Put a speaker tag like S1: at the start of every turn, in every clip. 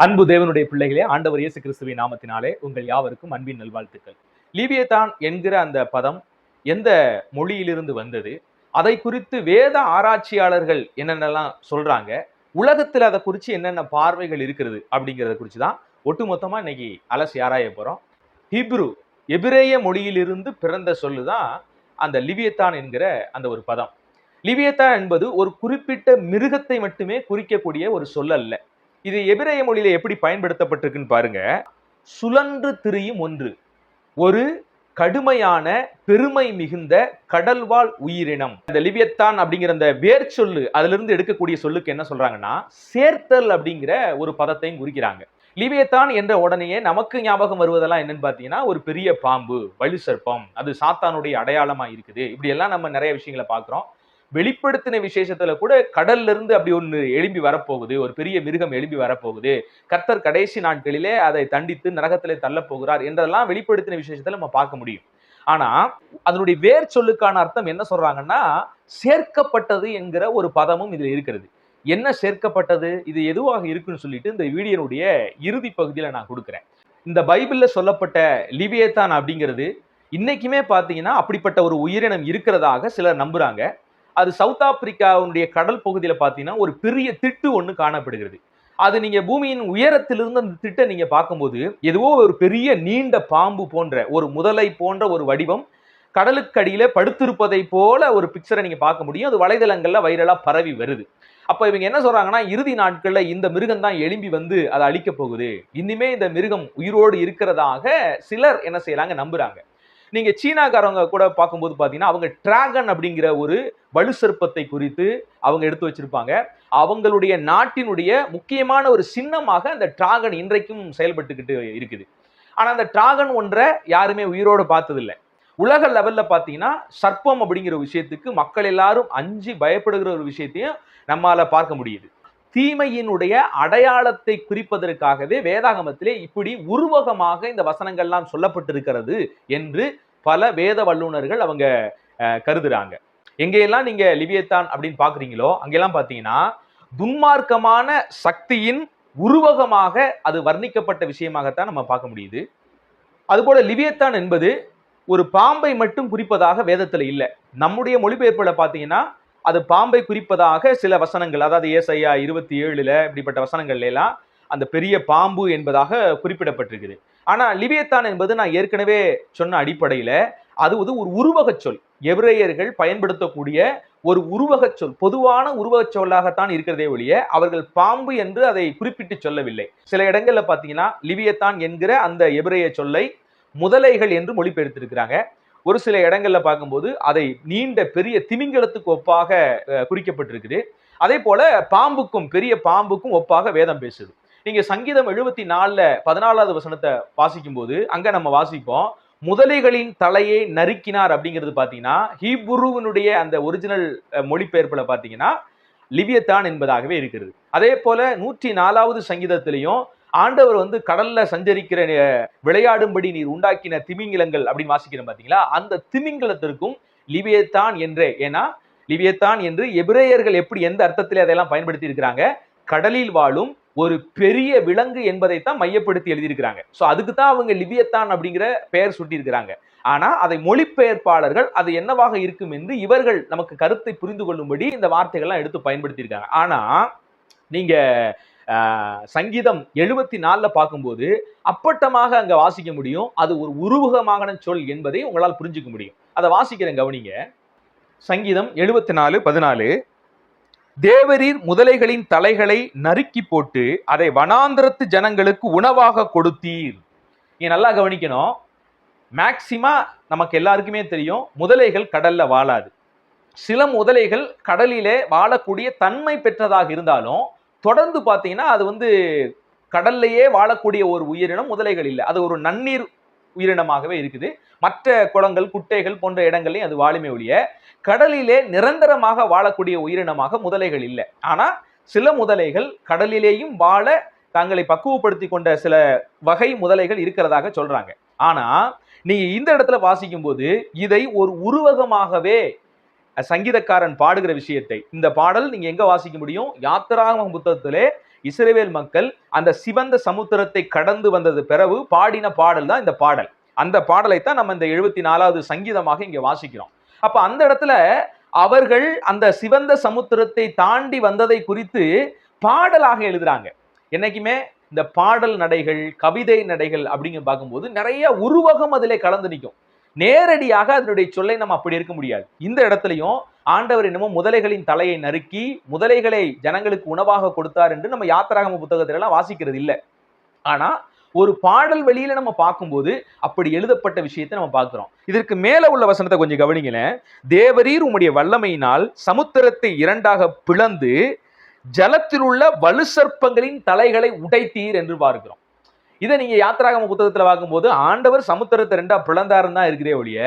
S1: அன்பு தேவனுடைய பிள்ளைகளே, ஆண்டவர் இயேசு கிறிஸ்துவின் நாமத்தினாலே உங்கள் யாவருக்கும் அன்பின் நல்வாழ்த்துக்கள். லீவியதான் என்கிற அந்த பதம் எந்த மொழியிலிருந்து வந்தது, அதை குறித்து வேத ஆராய்ச்சியாளர்கள் என்னென்னலாம் சொல்றாங்க, உலகத்தில் அதை குறித்து என்னென்ன பார்வைகள் இருக்கிறது அப்படிங்கிறத குறித்து தான் ஒட்டுமொத்தமா இன்னைக்கு அலசி ஆராய போறோம். ஹீப்ரு எபிரேய மொழியிலிருந்து பிறந்த சொல்லுதான் அந்த லிவியத்தான் என்கிற அந்த ஒரு பதம். லிவியத்தான் என்பது ஒரு குறிப்பிட்ட மிருகத்தை மட்டுமே குறிக்கக்கூடிய ஒரு சொல் அல்ல. இது எபிரேய மொழியில எப்படி பயன்படுத்தப்பட்டிருக்குன்னு பாருங்க. சுழன்று திரியும் ஒன்று, ஒரு கடுமையான பெருமை மிகுந்த கடல்வாழ் உயிரினம். இந்த லிவியத்தான் அப்படிங்கிற அந்த வேர் சொல்லு, அதுல இருந்து எடுக்கக்கூடிய சொல்லுக்கு என்ன சொல்றாங்கன்னா சேர்த்தல் அப்படிங்கிற ஒரு பதத்தையும் குறிக்கிறாங்க. லிவியத்தான் என்ற உடனேயே நமக்கு ஞாபகம் வருவதெல்லாம் என்னன்னு பாத்தீங்கன்னா, ஒரு பெரிய பாம்பு, வலு சர்ப்பம், அது சாத்தானுடைய அடையாளமா இருக்குது. இப்படி எல்லாம் நம்ம நிறைய விஷயங்களை பாக்குறோம். வெளிப்படுத்தின விசேஷத்துல கூட கடல்ல இருந்து அப்படி ஒன்று எழும்பி வரப்போகுது, ஒரு பெரிய மிருகம் எழும்பி வரப்போகுது, கர்த்தர் கடைசி நாட்களிலே அதை தண்டித்து நரகத்திலே தள்ள போகிறார் என்றெல்லாம் வெளிப்படுத்தின விசேஷத்துல நம்ம பார்க்க முடியும். ஆனா அதனுடைய வேர் சொல்லுக்கான அர்த்தம் என்ன சொல்றாங்கன்னா, சேர்க்கப்பட்டது என்கிற ஒரு பதமும் இதுல இருக்கிறது. என்ன சேர்க்கப்பட்டது, இது எதுவாக இருக்குன்னு சொல்லிட்டு இந்த வீடியோனுடைய இறுதி பகுதியில நான் கொடுக்கிறேன். இந்த பைபிள்ல சொல்லப்பட்ட லிவியத்தான் அப்படிங்கிறது இன்னைக்குமே பாத்தீங்கன்னா அப்படிப்பட்ட ஒரு உயிரினம் இருக்கிறதாக சிலர் நம்புறாங்க. அது சவுத் ஆப்பிரிக்காவுடைய கடல் பகுதியில பாத்தீங்கன்னா ஒரு பெரிய திட்டு ஒண்ணு காணப்படுகிறது. அது நீங்க பூமியின் உயரத்திலிருந்து அந்த திட்டை நீங்க பார்க்கும்போது எதுவோ ஒரு பெரிய நீண்ட பாம்பு போன்ற ஒரு முதலை போன்ற ஒரு வடிவம் கடலுக்கு அடியில படுத்திருப்பதை போல ஒரு பிக்சரை நீங்க பார்க்க முடியும். அது வலைதளங்கள்ல வைரலா பரவி வருது. அப்ப இவங்க என்ன சொல்றாங்கன்னா, இறுதி நாட்கள்ல இந்த மிருகம் தான் எழும்பி வந்து அதை அழிக்க போகுது, இனிமே இந்த மிருகம் உயிரோடு இருக்கிறதாக சிலர் என்ன செய்யறாங்க, நம்புறாங்க. நீங்க சீனாக்காரங்க கூட பார்க்கும்போது பாத்தீங்கன்னா, அவங்க டிராகன் அப்படிங்கிற ஒரு வலு சர்ப்பத்தை குறித்து அவங்க எடுத்து வச்சிருப்பாங்க. அவங்களுடைய நாட்டினுடைய முக்கியமான ஒரு சின்னமாக அந்த டிராகன் இன்றைக்கும் செயல்பட்டுக்கிட்டு இருக்குது. ஆனா அந்த டிராகன் ஒன்றை யாருமே உயிரோடு பார்த்ததில்லை. உலக லெவல்ல பாத்தீங்கன்னா சர்ப்பம் அப்படிங்கிற விஷயத்துக்கு மக்கள் எல்லாரும் அஞ்சி பயப்படுகிற ஒரு விஷயத்தையும் நம்மால பார்க்க முடியுது. தீமையினுடைய அடையாளத்தை குறிப்பதற்காகவே வேதாகமத்திலே இப்படி உருவகமாக இந்த வசனங்கள்லாம் சொல்லப்பட்டிருக்கிறது என்று பல வேத வல்லுநர்கள் அவங்க கருதுறாங்க. எங்கெல்லாம் நீங்க லிவியத்தான் அப்படின்னு பாக்குறீங்களோ அங்கெல்லாம் பாத்தீங்கன்னா துன்மார்க்கமான சக்தியின் உருவகமாக அது வர்ணிக்கப்பட்ட விஷயமாகத்தான் நம்ம பார்க்க முடியுது. அதுபோல லிவியத்தான் என்பது ஒரு பாம்பை மட்டும் குறிப்பதாக வேதத்துல இல்லை. நம்முடைய மொழிபெயர்ப்புல பாத்தீங்கன்னா அது பாம்பை குறிப்பதாக சில வசனங்கள், அதாவது ஏசாயா 27 இப்படிப்பட்ட வசனங்கள்ல எல்லாம் அந்த பெரிய பாம்பு என்பதாக குறிப்பிடப்பட்டிருக்குது. ஆனா லிவியத்தான் என்பது நான் ஏற்கனவே சொன்ன அடிப்படையில அது ஒரு உருவக சொல். எபிரேயர்கள் பயன்படுத்தக்கூடிய ஒரு உருவக சொல், பொதுவான உருவக சொல்லாகத்தான் இருக்கிறதே ஒழிய அவர்கள் பாம்பு என்று அதை குறிப்பிட்டு சொல்லவில்லை. சில இடங்கள்ல பாத்தீங்கன்னா லிவியத்தான் என்கிற அந்த எபிரேய சொல்லை முதலைகள் என்று மொழிபெயர்த்திருக்கிறாங்க. ஒரு சில இடங்கள்ல பார்க்கும்போது அதை நீண்ட பெரிய திமிங்கலத்துக்கு ஒப்பாக குறிக்கப்பட்டிருக்குது. அதே போல பாம்புக்கும், பெரிய பாம்புக்கும் ஒப்பாக வேதம் பேசுது. நீங்க சங்கீதம் 74:14 வசனத்தை வாசிக்கும் போது அங்க நம்ம வாசிப்போம், முதலைகளின் தலையை நறுக்கினார் அப்படிங்கிறது பாத்தீங்கன்னா ஹீப்ருவினுடைய அந்த ஒரிஜினல் மொழிபெயர்ப்புல பாத்தீங்கன்னா லிவியத்தான் என்பதாகவே இருக்கிறது. அதே போல 104வது சங்கீதத்திலையும் ஆண்டவர் வந்து கடல்ல சஞ்சரிக்கிற விளையாடும்படி நீர் உண்டாக்கின திமிங்கிலங்கள் அப்படின்னு வாசிக்கிறோம் பாத்தீங்களா, அந்த திமிங்கிலத்திற்கும் லிவியத்தான் என்றே, ஏன்னா லிவியத்தான் என்று எபிரேயர்கள் எப்படி எந்த அர்த்தத்திலே அதெல்லாம் பயன்படுத்தி இருக்கிறாங்க, கடலில் வாழும் ஒரு பெரிய விலங்கு என்பதைத்தான் மையப்படுத்தி எழுதியிருக்கிறாங்க. சோ அதுக்கு தான் அவங்க லிவியத்தான் அப்படிங்கிற பெயர் சுட்டி இருக்கிறாங்க. ஆனா அதை மொழிபெயர்ப்பாளர்கள் அது என்னவாக இருக்கும் என்று இவர்கள் நமக்கு கருத்தை புரிந்து கொள்ளும்படி இந்த வார்த்தைகள்லாம் எடுத்து பயன்படுத்தி இருக்காங்க. ஆனா நீங்க சங்கீதம் 74 பார்க்கும்போது அப்பட்டமாக அங்க வாசிக்க முடியும், அது ஒரு உருவகமான சொல் என்பதை உங்களால் புரிஞ்சுக்க முடியும். அதை வாசிக்கிறேன், கவனிங்க. சங்கீதம் 74:14, தேவரீர் முதலைகளின் தலைகளை நறுக்கி போட்டு அதை வனாந்திரத்து ஜனங்களுக்கு உணவாக கொடுத்தீர். நீங்க நல்லா கவனிக்கணும். மேக்சிமா நமக்கு எல்லாருக்குமே தெரியும், முதலைகள் கடல்ல வாழாது. சில முதலைகள் கடலிலே வாழக்கூடிய தன்மை பெற்றதாக இருந்தாலும் தொடர்ந்து பார்த்தீங்கன்னா அது வந்து கடல்லையே வாழக்கூடிய ஒரு உயிரினம் முதலைகள் இல்லை. அது ஒரு நன்னீர் உயிரினமாகவே இருக்குது. மற்ற குளங்கள், குட்டைகள் போன்ற இடங்களையும் அது வாழுமே ஒழிய கடலிலே நிரந்தரமாக வாழக்கூடிய உயிரினமாக முதலைகள் இல்லை. ஆனா சில முதலைகள் கடலிலேயும் வாழ தங்களை பக்குவப்படுத்தி கொண்ட சில வகை முதலைகள் இருக்கிறதாக சொல்றாங்க. ஆனா நீங்க இந்த இடத்துல வாசிக்கும் போது இதை ஒரு உருவகமாகவே சங்கீதக்காரன் பாடுகிற விஷயத்தை, இந்த பாடல் நீங்க எங்க வாசிக்க முடியும், யாத்திராகம புத்தகத்திலே இஸ்ரவேல் மக்கள் அந்த சிவந்த சமுத்திரத்தை கடந்து வந்தது பிறகு பாடின பாடல் தான் இந்த பாடல். அந்த பாடலை தான் நம்ம இந்த 74வது சங்கீதமாக இங்க வாசிக்கிறோம். அப்ப அந்த இடத்துல அவர்கள் அந்த சிவந்த சமுத்திரத்தை தாண்டி வந்ததை குறித்து பாடலாக எழுதுறாங்க. என்னைக்குமே இந்த பாடல் நடைகள், கவிதை நடைகள் அப்படிங்க பார்க்கும்போது நிறைய உருவகம் அதிலே கலந்து நிற்கும். நேரடியாக அதனுடைய சொல்லை நம்ம அப்படி இருக்க முடியாது. இந்த இடத்துலையும் ஆண்டவர் என்னமோ முதலைகளின் தலையை நறுக்கி முதலைகளை ஜனங்களுக்கு உணவாக கொடுத்தார் என்று நம்ம யாத்திராகம புத்தகத்தில எல்லாம் வாசிக்கிறது இல்லை. ஆனா ஒரு பாடல் வெளியில நம்ம பார்க்கும்போது அப்படி எழுதப்பட்ட விஷயத்தை நம்ம பார்க்கிறோம். இதற்கு மேல உள்ள வசனத்தை கொஞ்சம் கவனிங்களேன். தேவரீர் உம்முடைய வல்லமையினால் சமுத்திரத்தை இரண்டாக பிளந்து ஜலத்தில் உள்ள வலு சர்ப்பங்களின் தலைகளை உடைத்தீர் என்று பார்க்கிறோம். இதை நீங்க யாத்திராகம புத்தகத்துல பார்க்கும்போது ஆண்டவர் சமுத்திரத்தை ரெண்டா பிளந்தாருன்னு தான் இருக்கிறே ஒழிய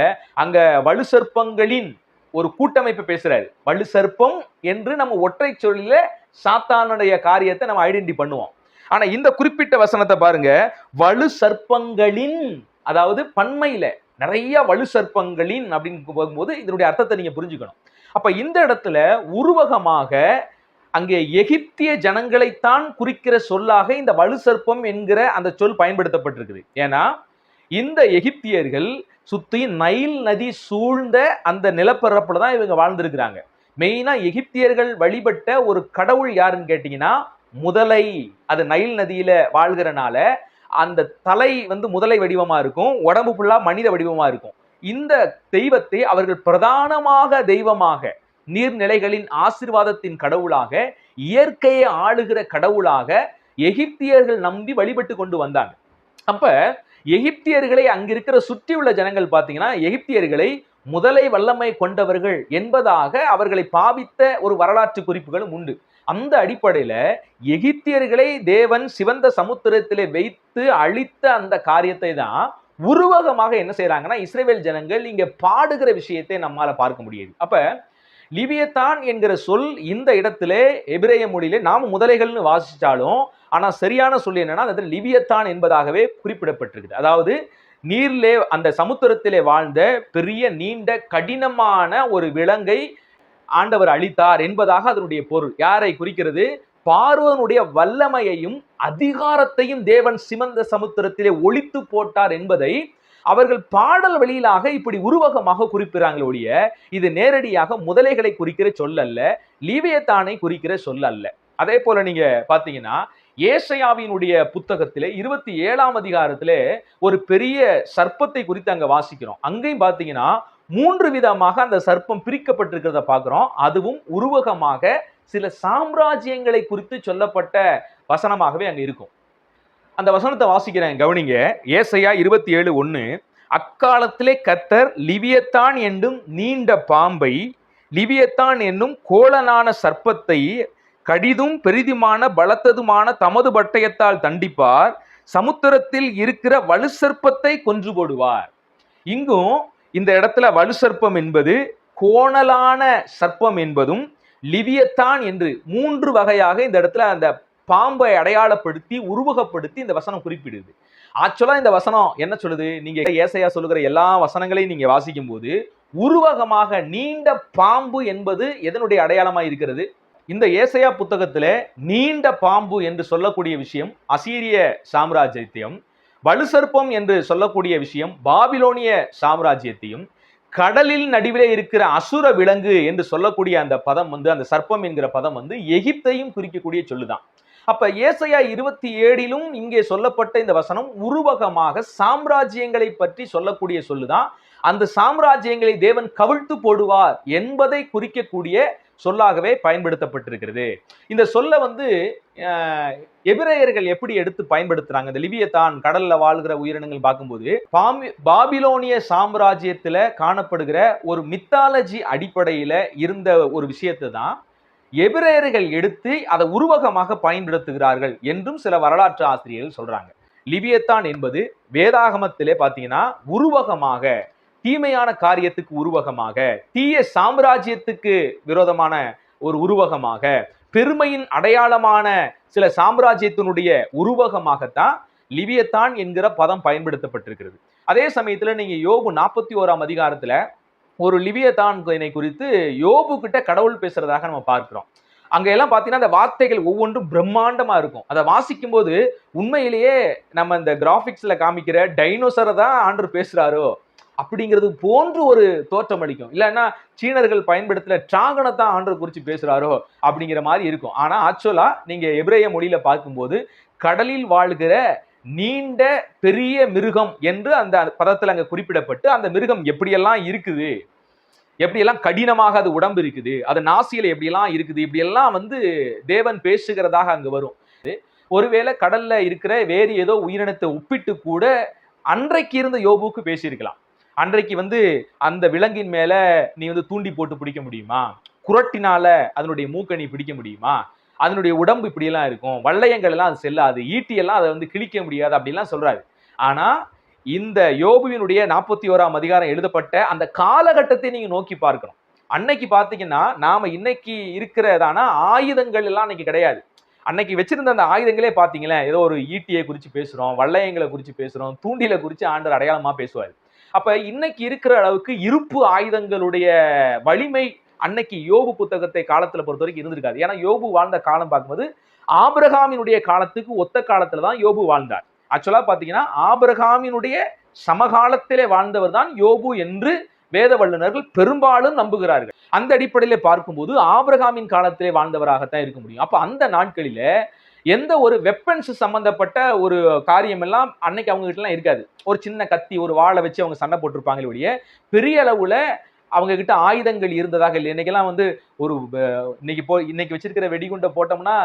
S1: அங்க வலு சர்ப்பங்களின் ஒரு கூட்டமைப்பு பேசுறாரு. வலு சர்ப்பம் என்று நம்ம ஒற்றை சொல்லில சாத்தானுடைய காரியத்தை நம்ம ஐடென்டி பண்ணுவோம். ஆனா இந்த குறிப்பிட்ட வசனத்தை பாருங்க, வலு சர்ப்பங்களின், அதாவது பன்மையில நிறைய வலு சர்ப்பங்களின் அப்படின்னு போகும்போது இதனுடைய அர்த்தத்தை நீங்க புரிஞ்சுக்கணும். அப்ப இந்த இடத்துல உருவகமாக அங்கே எகிப்திய ஜனங்களைத்தான் குறிக்கிற சொல்லாக இந்த வலு சர்ப்பம் என்கிற அந்த சொல் பயன்படுத்தப்பட்டிருக்குது. ஏன்னா இந்த எகிப்தியர்கள் சுத்தி நைல் நதி சூழ்ந்த அந்த நிலப்பரப்புல தான் இவங்க வாழ்ந்திருக்கிறாங்க. மெயினா எகிப்தியர்கள் வழிபட்ட ஒரு கடவுள் யாருன்னு கேட்டீங்கன்னா முதலை. அது நைல் நதியில வாழ்கிறனால அந்த தலை முதலை வடிவமா இருக்கும், உடம்பு ஃபுல்லா மனித வடிவமா இருக்கும். இந்த தெய்வத்தை அவர்கள் பிரதானமாக தெய்வமாக, நீர்நிலைகளின் ஆசீர்வாதத்தின் கடவுளாக, இயற்கையை ஆளுகிற கடவுளாக எகிப்தியர்கள் நம்பி வழிபட்டு கொண்டு வந்தாங்க. அப்ப எகிப்தியர்களை அங்கிருக்கிற சுற்றியுள்ள ஜனங்கள் பார்த்தீங்கன்னா எகிப்தியர்களை முதலை வல்லமை கொண்டவர்கள் என்பதாக அவர்களை பாவித்த ஒரு வரலாற்று குறிப்புகளும் உண்டு. அந்த அடிப்படையில எகிப்தியர்களை தேவன் சிவந்த சமுத்திரத்திலே வைத்து அழித்த அந்த காரியத்தை தான் உருவகமாக என்ன செய்யறாங்கன்னா இஸ்ரவேல் ஜனங்கள் இங்க பாடுகிற விஷயத்தை நம்மால பார்க்க முடியுது. அப்ப லிவியத்தான் என்கிற சொல் இந்த இடத்திலே எபிரேய மொழியிலே நாம் முதலைகள்னு வாசிச்சாலும் ஆனா சரியான சொல் என்னன்னா அது லிவியத்தான் என்பதாகவே குறிப்பிடப்பட்டிருக்குது. அதாவது நீர்லே அந்த சமுத்திரத்திலே வாழ்ந்த பெரிய நீண்ட கடினமான ஒரு விலங்கை ஆண்டவர் அளித்தார் என்பதாக அதனுடைய பொருள். யாரை குறிக்கிறது? பார்வோனுடைய வல்லமையையும் அதிகாரத்தையும் தேவன் சிவந்த சமுத்திரத்திலே ஒழித்து போட்டார் என்பதை அவர்கள் பாடல் வழியிலாக இப்படி உருவகமாக குறிப்பிடுறாங்களே ஒழிய இது நேரடியாக முதலைகளை குறிக்கிற சொல் அல்ல, லீவியத்தானை குறிக்கிற சொல் அல்ல. அதே போல நீங்க பாத்தீங்கன்னா ஏசாயாவினுடைய புத்தகத்திலே 27ஆம் அதிகாரத்திலே ஒரு பெரிய சர்ப்பத்தை குறித்து அங்க வாசிக்கிறோம். அங்கேயும் பாத்தீங்கன்னா 3 விதமாக அந்த சர்ப்பம் பிரிக்கப்பட்டிருக்கிறத பார்க்கிறோம். அதுவும் உருவகமாக சில சாம்ராஜ்யங்களை குறித்து சொல்லப்பட்ட வசனமாகவே அங்க இருக்கும். அந்த வசனத்தை வாசிக்கிறேன், கவனிங்க. ஏசாயா 27:1, அக்காலத்திலே கர்த்தர் லிவியத்தான் என்னும் நீண்ட பாம்பை, லிவியத்தான் என்னும் கோலனான சர்ப்பத்தை கடிதும் பெரிதுமான பலத்ததுமான தமது பட்டயத்தால் தண்டிப்பார், சமுத்திரத்தில் இருக்கிற வலு சர்ப்பத்தை கொன்று போடுவார். இங்கும் இந்த இடத்துல வலு சர்ப்பம் என்பது கோணலான சர்ப்பம் என்பதும் லிவியத்தான் என்று 3 வகையாக இந்த இடத்துல அந்த பாம்பை அடையாளப்படுத்தி உருவகப்படுத்தி இந்த வசனம் குறிப்பிடுது. ஆக்சுவலா இந்த வசனம் என்ன சொல்லுது? நீங்க ஏசாயா சொல்லுகிற எல்லா வசனங்களையும் நீங்க வாசிக்கும் போது உருவகமாக நீண்ட பாம்பு என்பது எதனுடைய அடையாளமா இருக்கிறது? இந்த ஏசாயா புத்தகத்துல நீண்ட பாம்பு என்று சொல்லக்கூடிய விஷயம் அசீரிய சாம்ராஜ்யத்தையும், வலு சர்ப்பம் என்று சொல்லக்கூடிய விஷயம் பாபிலோனிய சாம்ராஜ்யத்தையும், கடலில் நடுவிலே இருக்கிற அசுர விலங்கு என்று சொல்லக்கூடிய அந்த பதம் அந்த சர்ப்பம் என்கிற பதம் எகிப்தையும் குறிக்கக்கூடிய சொல்லுதான். அப்ப ஏசாயா 27லும் இங்கே சொல்லப்பட்ட இந்த வசனம் உருவகமாக சாம்ராஜ்யங்களை பற்றி சொல்லக்கூடிய சொல்லுதான். அந்த சாம்ராஜ்யங்களை தேவன் கவிழ்த்து போடுவார் என்பதை குறிக்கக்கூடிய சொல்லாகவே பயன்படுத்தப்பட்டிருக்கிறது. இந்த சொல்ல எபிரேயர்கள் எப்படி எடுத்து பயன்படுத்துறாங்க? இந்த லிவியத்தான் கடல்ல வாழ்கிற உயிரினங்கள் பார்க்கும்போது பாபிலோனிய சாம்ராஜ்யத்துல காணப்படுகிற ஒரு மித்தாலஜி அடிப்படையில இருந்த ஒரு விஷயத்தை தான் எபிரேயர்கள் எடுத்து அதை உருவகமாக பயன்படுத்துகிறார்கள் என்றும் சில வரலாற்று ஆசிரியர்கள் சொல்றாங்க. லிவியத்தான் என்பது வேதாகமத்திலே பார்த்தீங்கன்னா உருவகமாக தீமையான காரியத்துக்கு உருவகமாக, தீய சாம்ராஜ்யத்துக்கு விரோதமான ஒரு உருவகமாக, பெருமையின் அடையாளமான சில சாம்ராஜ்யத்தினுடைய உருவகமாகத்தான் லிவியத்தான் என்கிற பதம் பயன்படுத்தப்பட்டிருக்கிறது. அதே சமயத்துல நீங்க யோபு 41ஆம் அதிகாரத்துல ஒரு லிவியத்தான் குறித்து யோபு கிட்ட கடவுள் பேசுறதாக நம்ம பார்க்கிறோம். அங்க எல்லாம் பாத்தீங்கன்னா அந்த வார்த்தைகள் ஒவ்வொன்றும் பிரம்மாண்டமா இருக்கும். அதை வாசிக்கும் போது உண்மையிலேயே நம்ம இந்த கிராபிக்ஸ்ல காமிக்கிற டைனோசரை தான் ஆண்டவர் பேசுறாரோ அப்படிங்கிறது போன்று ஒரு தோற்றம் அளிக்கும். இல்லைன்னா சீனர்கள் பயன்படுத்துற டிராகனை தான் ஆண்டவர் குறிச்சு பேசுறாரோ அப்படிங்கிற மாதிரி இருக்கும். ஆனா ஆக்சுவலா நீங்க எபிரேய மொழியில பார்க்கும்போது கடலில் வாழ்கிற நீண்ட பெரிய மிருகம் என்று அந்த பதத்தில் அங்க குறிப்பிடப்பட்டு அந்த மிருகம் எப்படியெல்லாம் இருக்குது, எப்படியெல்லாம் கடினமாக அது உடம்பு இருக்குது, அது நாசியில எப்படியெல்லாம் இருக்குது, இப்படியெல்லாம் தேவன் பேசுகிறதாக அங்கு வரும். ஒருவேளை கடல்ல இருக்கிற வேறு ஏதோ உயிரினத்தை ஒப்பிட்டு கூட அன்றைக்கு இருந்த யோபுக்கு பேசியிருக்கலாம். அன்றைக்கு அந்த விலங்கின் மேல நீ தூண்டி போட்டு பிடிக்க முடியுமா, குரட்டினால அதனுடைய மூக்கணி பிடிக்க முடியுமா, அதனுடைய உடம்பு இப்படி எல்லாம் இருக்கும், வளையங்கள் எல்லாம் அது செல்லாது, ஈட்டியெல்லாம் அதை கிழிக்க முடியாது அப்படிலாம் சொல்றாரு. ஆனா இந்த யோபுவினுடைய 41ஆம் அதிகாரம் எழுதப்பட்ட அந்த காலகட்டத்தை நீங்க நோக்கி பார்க்கணும். அன்னைக்கு பாத்தீங்கன்னா நாம இன்னைக்கு இருக்கிறதான ஆயுதங்கள் எல்லாம் அன்னைக்கு கிடையாது. அன்னைக்கு வச்சிருந்த அந்த ஆயுதங்களே பாத்தீங்களா, ஏதோ ஒரு ஈட்டியை குறிச்சு பேசுறோம், வளையங்களை குறிச்சு பேசுறோம், தூண்டில குறிச்சு ஆண்டவர் அடையாளமா பேசுவாரு. அப்ப இன்னைக்கு இருக்கிற அளவுக்கு இருப்பு ஆயுதங்களுடைய வலிமை அன்னைக்கு யோபு புத்தகத்தை காலத்துல பொறுத்த வரைக்கும் இருந்திருக்காது. ஏன்னா யோபு வாழ்ந்த காலம் பார்க்கும்போது ஆபிரகாமினுடைய காலத்துக்கு ஒத்த காலத்துலதான் யோபு வாழ்ந்தார். ஆக்சுவலா பாத்தீங்கன்னா ஆபிரகாமினுடைய சமகாலத்திலே வாழ்ந்தவர் தான் யோபு என்று வேத வல்லுநர்கள் பெரும்பாலும் நம்புகிறார்கள். அந்த அடிப்படையில பார்க்கும்போது ஆபிரகாமின் காலத்திலே வாழ்ந்தவராகத்தான் இருக்க முடியும். அப்ப அந்த நாட்களில எந்த ஒரு வெப்பன்ஸ் சம்பந்தப்பட்ட ஒரு காரியம் எல்லாம் அன்னைக்கு அவங்க கிட்ட எல்லாம் இருக்காது. ஒரு சின்ன கத்தி ஒரு வாளை வச்சு அவங்க சண்டை போட்டிருப்பாங்க ஒழிய பெரிய அளவுல அவங்க கிட்ட ஆயுதங்கள் இருந்ததாக இல்லை. இன்னைக்கெல்லாம் ஒரு இன்னைக்கு வச்சிருக்கிற வெடிகுண்டை போட்டோம்னா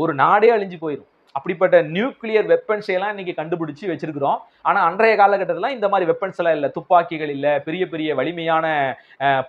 S1: ஒரு நாடே அழிஞ்சு போயிடும். அப்படிப்பட்ட நியூக்ளியர் வெப்பன்ஸ் எல்லாம் இன்னைக்கு கண்டுபிடிச்சு வச்சிருக்கிறோம். ஆனா அன்றைய காலகட்டத்தில் இந்த மாதிரி வெப்பன்ஸ் எல்லாம் இல்லை, துப்பாக்கிகள் இல்லை, பெரிய பெரிய வலிமையான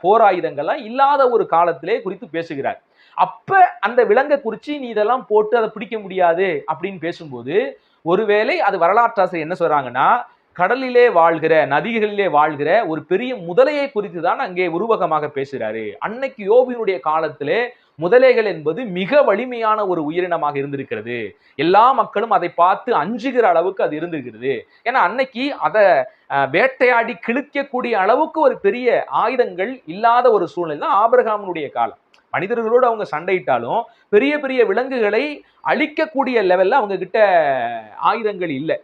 S1: போர் ஆயுதங்கள்லாம் இல்லாத ஒரு காலத்திலே குறித்து பேசுகிறார். அப்ப அந்த விலங்கை குறிச்சு நீ இதெல்லாம் போட்டு அதை பிடிக்க முடியாது அப்படின்னு பேசும்போது ஒருவேளை அது வரலாற்றாசிரியர் என்ன சொல்றாங்கன்னா, கடலிலே வாழ்கிற நதிகளிலே வாழ்கிற ஒரு பெரிய முதலையை குறித்து தான் அங்கே உருவகமாக பேசுகிறாரு. அன்னைக்கு யோபினுடைய காலத்திலே முதலைகள் என்பது மிக வலிமையான ஒரு உயிரினமாக இருந்திருக்கிறது. எல்லா மக்களும் அதை பார்த்து அஞ்சுகிற அளவுக்கு அது இருந்திருக்கிறது. ஏன்னா அன்னைக்கு அதை வேட்டையாடி கிழிக்கக்கூடிய அளவுக்கு ஒரு பெரிய ஆயுதங்கள் இல்லாத ஒரு சூழ்நிலை தான் ஆபிரகாமுடைய காலம். மனிதர்களோடு அவங்க சண்டையிட்டாலும் பெரிய பெரிய விலங்குகளை அழிக்கக்கூடிய லெவல்ல அவங்க கிட்ட ஆயுதங்கள் இல்லை.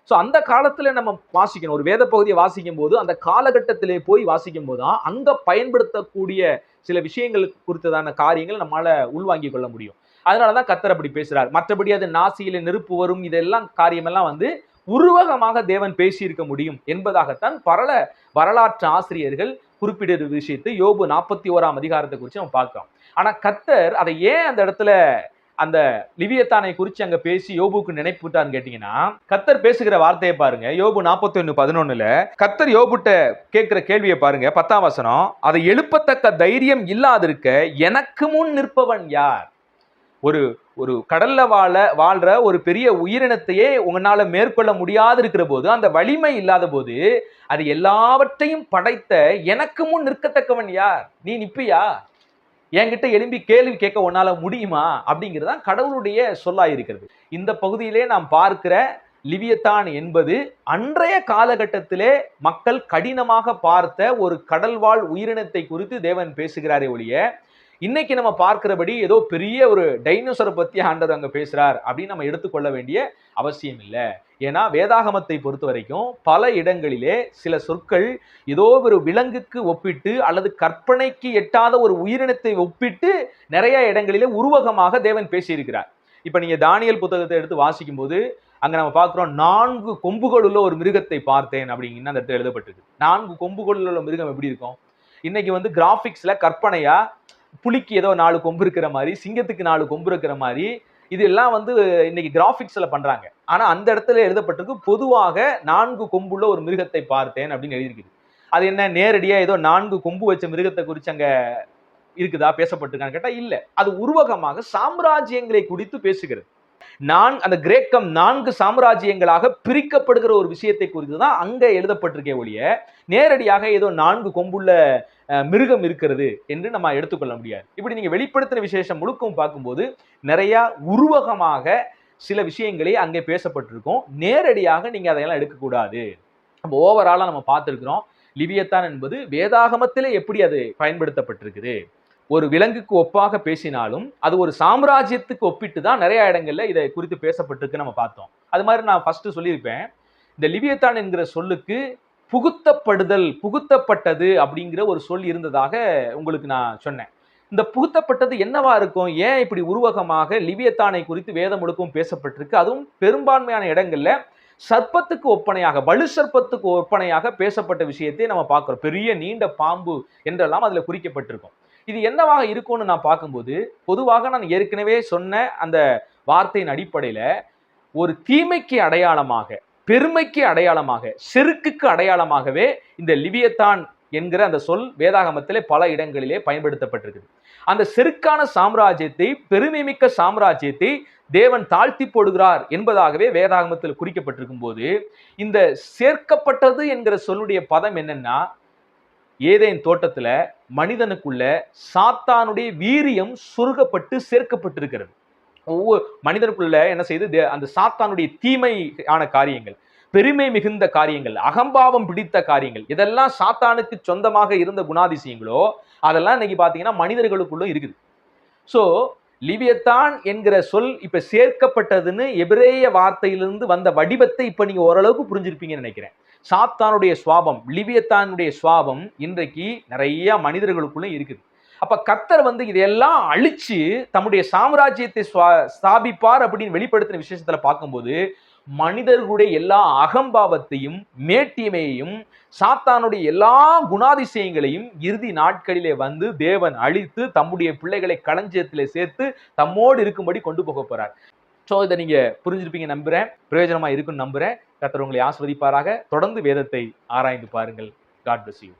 S1: ஸோ அந்த காலத்துல நம்ம வாசிக்கணும். ஒரு வேத பகுதியை வாசிக்கும் போது அந்த காலகட்டத்திலே போய் வாசிக்கும் போதுதான் அங்க பயன்படுத்தக்கூடிய சில விஷயங்கள் குறித்ததான காரியங்கள் நம்மளால உள்வாங்கிக் கொள்ள முடியும். அதனாலதான் கர்த்தர் அப்படி பேசுறார். மற்றபடி அது நாசியில நெருப்பு வரும் இதெல்லாம் காரியமெல்லாம் உருவகமாக தேவன் பேசியிருக்க முடியும் என்பதாகத்தான் பல வரலாற்று ஆசிரியர்கள் குறிப்பிட்ட விஷயத்தை யோபு 41ஆம் அதிகாரத்தை குறித்து நம்ம பார்க்கிறோம். ஆனா கர்த்தர் அதை ஏன் அந்த இடத்துல அந்த லிவியத்தானை குறித்து அங்க பேசி யோபுக்கு நினைப்புட்டான்னு கேட்டீங்கன்னா, கர்த்தர் பேசுகிற வார்த்தையை பாருங்க. யோபு 41:11 கர்த்தர் யோபுட்ட கேட்கிற கேள்வியை பாருங்க. 10ஆம் வசனம், அதை எழுப்பத்தக்க தைரியம் இல்லாதிருக்க எனக்கு முன் நிற்பவன் யார்? ஒரு ஒரு கடல்ல வாழ்ற ஒரு பெரிய உயிரினத்தையே உங்களால மேற்கொள்ள முடியாது இருக்கிற போது, அந்த வலிமை இல்லாத போது, அது எல்லாவற்றையும் படைத்த எனக்கு முன் நிற்கத்தக்கவன் யார்? நீ நிப்பியா? என்கிட்ட எழும்பி கேள்வி கேட்க உன்னால முடியுமா? அப்படிங்கிறதான் கடவுளுடைய சொல்லா இருக்கிறது. இந்த பகுதியிலே நாம் பார்க்கிற லிவியத்தான் என்பது அன்றைய காலகட்டத்திலே மக்கள் கடினமாக பார்த்த ஒரு கடல்வாழ் உயிரினத்தை குறித்து தேவன் பேசுகிறாரே ஒழிய, இன்னைக்கு நம்ம பார்க்கிறபடி ஏதோ பெரிய ஒரு டைனோசரை பத்தி ஆண்டவர் அங்க பேசுறார் அப்படின்னு நம்ம எடுத்துக்கொள்ள வேண்டிய அவசியம் இல்லை. ஏன்னா வேதாகமத்தை பொறுத்த வரைக்கும் பல இடங்களிலே சில சொற்கள் ஏதோ ஒரு விலங்குக்கு ஒப்பிட்டு அல்லது கற்பனைக்கு எட்டாத ஒரு உயிரினத்தை ஒப்பிட்டு நிறைய இடங்களிலே உருவகமாக தேவன் பேசியிருக்கிறார். இப்ப நீங்க தானியேல் புத்தகத்தை எடுத்து வாசிக்கும் போது அங்க நம்ம பார்க்கிறோம் 4 கொம்புகள் உள்ள ஒரு மிருகத்தை பார்த்தேன் அப்படின்னு அந்த இடத்துல எழுதப்பட்டிருக்கு. 4 கொம்புகள் உள்ள மிருகம் எப்படி இருக்கும்? இன்னைக்கு கிராபிக்ஸ்ல கற்பனையா புலிக்கு ஏதோ 4 கொம்பு இருக்கிற மாதிரி, சிங்கத்துக்கு 4 கொம்பு இருக்கிற மாதிரி இதெல்லாம் இன்னைக்கு கிராபிக்ஸ்ல பண்றாங்க. ஆனா அந்த இடத்துல எழுதப்பட்டிருக்கு பொதுவாக 4 கொம்புள்ள ஒரு மிருகத்தை பார்த்தேன் அப்படின்னு எழுதியிருக்குது. அது என்ன நேரடியா ஏதோ 4 கொம்பு வச்ச மிருகத்தை குறித்து அங்க இருக்குதா பேசப்பட்டிருக்கான்னு கேட்டா இல்ல. அது உருவகமாக சாம்ராஜ்யங்களை குறித்து பேசுகிறது. அந்த கிரேக்கம் 4 சாம்ராஜ்யங்களாக பிரிக்கப்படுகிற ஒரு விஷயத்தை குறித்து தான் அங்க எழுதப்பட்டிருக்கே ஒழிய நேரடியாக ஏதோ 4 கொம்புள்ள மிருகம் இருக்கிறது என்று நம்ம எடுத்துக்கொள்ள முடியாது. இப்படி நீங்க வெளிப்படுத்தின விசேஷம் முழுக்கவும் பார்க்கும்போது நிறைய உருவகமாக சில விஷயங்களே அங்கே பேசப்பட்டிருக்கும். நேரடியாக நீங்க அதையெல்லாம் எடுக்கக்கூடாது. நம்ம ஓவராலா நம்ம பார்த்திருக்கிறோம் லிவியத்தான் என்பது வேதாகமத்திலே எப்படி அது பயன்படுத்தப்பட்டிருக்குது, ஒரு விலங்குக்கு ஒப்பாக பேசினாலும் அது ஒரு சாம்ராஜ்யத்துக்கு ஒப்பிட்டு தான் நிறைய இடங்கள்ல இதை குறித்து பேசப்பட்டிருக்கு நம்ம பார்த்தோம். அது மாதிரி நான் ஃபர்ஸ்ட் சொல்லியிருப்பேன், இந்த லிவியத்தான் என்கிற சொல்லுக்கு புகுத்தப்படுதல், புகுத்தப்பட்டது அப்படிங்கிற ஒரு சொல் இருந்ததாக உங்களுக்கு நான் சொன்னேன். இந்த புகுத்தப்பட்டது என்னவா இருக்கும்? ஏன் இப்படி உருவகமாக லிவியத்தானை குறித்து வேதம் முழுக்கவும் பேசப்பட்டிருக்கு? அதுவும் பெரும்பான்மையான இடங்கள்ல சர்ப்பத்துக்கு ஒப்பனையாக, வலு சர்ப்பத்துக்கு ஒப்பனையாக பேசப்பட்ட விஷயத்தை நம்ம பார்க்கிறோம். பெரிய நீண்ட பாம்பு என்றெல்லாம் அதுல குறிக்கப்பட்டிருக்கும். இது என்னவாக இருக்கும்னு நான் பார்க்கும்போது, பொதுவாக நான் ஏற்கனவே சொன்ன அந்த வார்த்தையின் அடிப்படையில ஒரு தீமைக்கு அடையாளமாக, பெருமைக்கு அடையாளமாக, செருக்குக்கு அடையாளமாகவே இந்த லிவியத்தான் என்கிற அந்த சொல் வேதாகமத்திலே பல இடங்களிலே பயன்படுத்தப்பட்டிருக்குது. அந்த செருக்கான சாம்ராஜ்யத்தை, பெருமைமிக்க சாம்ராஜ்யத்தை தேவன் தாழ்த்தி போடுகிறார் என்பதாகவே வேதாகமத்தில் குறிக்கப்பட்டிருக்கும் போது, இந்த சேர்க்கப்பட்டது என்கிற சொல்லுடைய பதம் என்னன்னா, ஏதேன் தோட்டத்துல மனிதனுக்குள்ள சாத்தானுடைய வீரியம் சுருகப்பட்டு சேர்க்கப்பட்டிருக்கிறது. ஒவ்வொரு மனிதனுக்குள்ள என்ன செய்து அந்த சாத்தானுடைய தீமையான காரியங்கள், பெருமை மிகுந்த காரியங்கள், அகம்பாவம் பிடித்த காரியங்கள், இதெல்லாம் சாத்தானுக்கு சொந்தமாக இருந்த குணாதிசயங்களோ அதெல்லாம் இன்னைக்கு பாத்தீங்கன்னா மனிதர்களுக்குள்ள இருக்குது. சோ லிவியத்தான் என்கிற சொல் இப்ப சேர்க்கப்பட்டதுன்னு எபிரேய வார்த்தையிலிருந்து வந்த வடிவத்தை இப்ப நீங்க ஓரளவுக்கு புரிஞ்சிருப்பீங்கன்னு நினைக்கிறேன். சாத்தானுடைய சுவாபம், லிவியத்தானுடைய சுவாபம் இன்றைக்கு நிறைய மனிதர்களுக்குள்ள இருக்குது. அப்ப கர்த்தர் இதையெல்லாம் அழிச்சு தம்முடைய சாம்ராஜ்யத்தை ஸ்தாபிப்பார் அப்படின்னு வெளிப்படுத்தின விசேஷத்துல பார்க்கும்போது, மனிதர்களுடைய எல்லா அகம்பாவத்தையும், மேட்டிமையையும், சாத்தானுடைய எல்லா குணாதிசயங்களையும் இறுதி நாட்களிலே தேவன் அழித்து தம்முடைய பிள்ளைகளை களஞ்சியத்திலே சேர்த்து தம்மோடு இருக்கும்படி கொண்டு போக போறார். சோ இதை நீங்க புரிஞ்சிருப்பீங்க நம்புறேன். பிரயோஜனமா இருக்குன்னு நம்புறேன். கர்த்தர் உங்களை ஆசீர்வதிப்பாராக. தொடர்ந்து வேதத்தை ஆராய்ந்து பாருங்கள். God bless you.